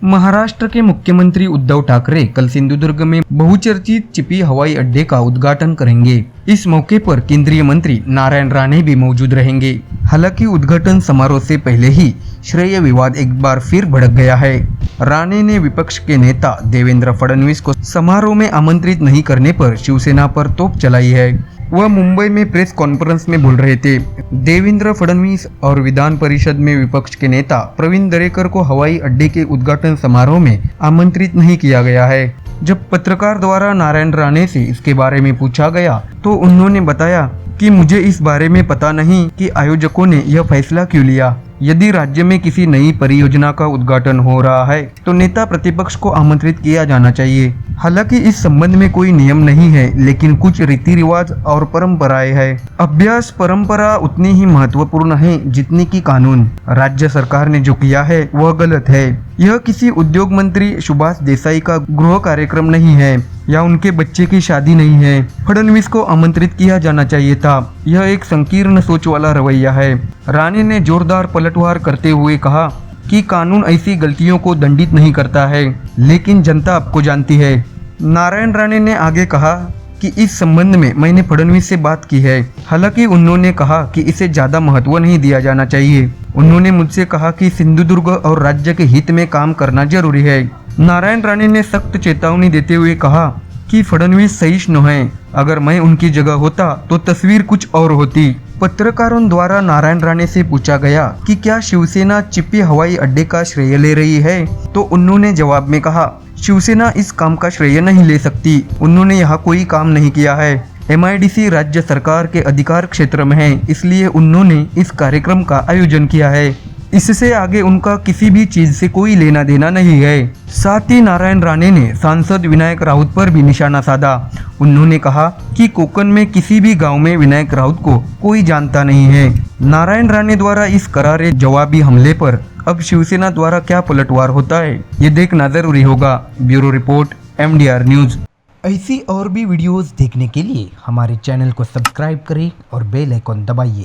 महाराष्ट्र के मुख्यमंत्री उद्धव ठाकरे कल सिंधुदुर्ग में बहुचर्चित चिपी हवाई अड्डे का उद्घाटन करेंगे। इस मौके पर केंद्रीय मंत्री नारायण राणे भी मौजूद रहेंगे। हालांकि उद्घाटन समारोह से पहले ही श्रेय विवाद एक बार फिर भड़क गया है। राणे ने विपक्ष के नेता देवेंद्र फडणवीस को समारोह में आमंत्रित नहीं करने पर शिवसेना पर तोप चलाई है। वह मुंबई में प्रेस कॉन्फ्रेंस में बोल रहे थे। देवेंद्र फडणवीस और विधान परिषद में विपक्ष के नेता प्रवीण दरेकर को हवाई अड्डे के उद्घाटन समारोह में आमंत्रित नहीं किया गया है। जब पत्रकार द्वारा नारायण राणे से इसके बारे में पूछा गया तो उन्होंने बताया कि मुझे इस बारे में पता नहीं कि आयोजकों ने यह फैसला क्यों लिया। यदि राज्य में किसी नई परियोजना का उद्घाटन हो रहा है तो नेता प्रतिपक्ष को आमंत्रित किया जाना चाहिए। हालांकि इस संबंध में कोई नियम नहीं है, लेकिन कुछ रीति रिवाज और परंपराएं हैं। अभ्यास परंपरा उतनी ही महत्वपूर्ण है जितनी की कानून। राज्य सरकार ने जो किया है वह गलत है। यह किसी उद्योग मंत्री सुभाष देसाई का गृह कार्यक्रम नहीं है या उनके बच्चे की शादी नहीं है। फडणवीस को आमंत्रित किया जाना चाहिए था। यह एक संकीर्ण सोच वाला रवैया है। राणे ने जोरदार पलटवार करते हुए कहा कि कानून ऐसी गलतियों को दंडित नहीं करता है, लेकिन जनता आपको जानती है। नारायण राणे ने आगे कहा कि इस संबंध में मैंने फडणवीस से बात की है। हालांकि उन्होंने कहा कि इसे ज्यादा महत्व नहीं दिया जाना चाहिए। उन्होंने मुझसे कहा कि सिंधुदुर्ग और राज्य के हित में काम करना जरूरी है। नारायण राणे ने सख्त चेतावनी देते हुए कहा कि फडणवीस सहिष्णु हैं। अगर मैं उनकी जगह होता तो तस्वीर कुछ और होती। पत्रकारों द्वारा नारायण राणे से पूछा गया कि क्या शिवसेना चिपी हवाई अड्डे का श्रेय ले रही है, तो उन्होंने जवाब में कहा, शिवसेना इस काम का श्रेय नहीं ले सकती। उन्होंने यहाँ कोई काम नहीं किया है। MIDC राज्य सरकार के अधिकार क्षेत्र में है, इसलिए उन्होंने इस कार्यक्रम का आयोजन किया है। इससे आगे उनका किसी भी चीज से कोई लेना देना नहीं है। साथ ही नारायण राणे ने सांसद विनायक राउत पर भी निशाना साधा। उन्होंने कहा कि कोकण में किसी भी गांव में विनायक राउत को कोई जानता नहीं है। नारायण राणे द्वारा इस करारे जवाबी हमले पर अब शिवसेना द्वारा क्या पलटवार होता है, ये देखना जरूरी होगा। Bureau report, MDR news. ऐसी और भी वीडियोस देखने के लिए हमारे चैनल को सब्सक्राइब करें और बेल आइकॉन दबाइए।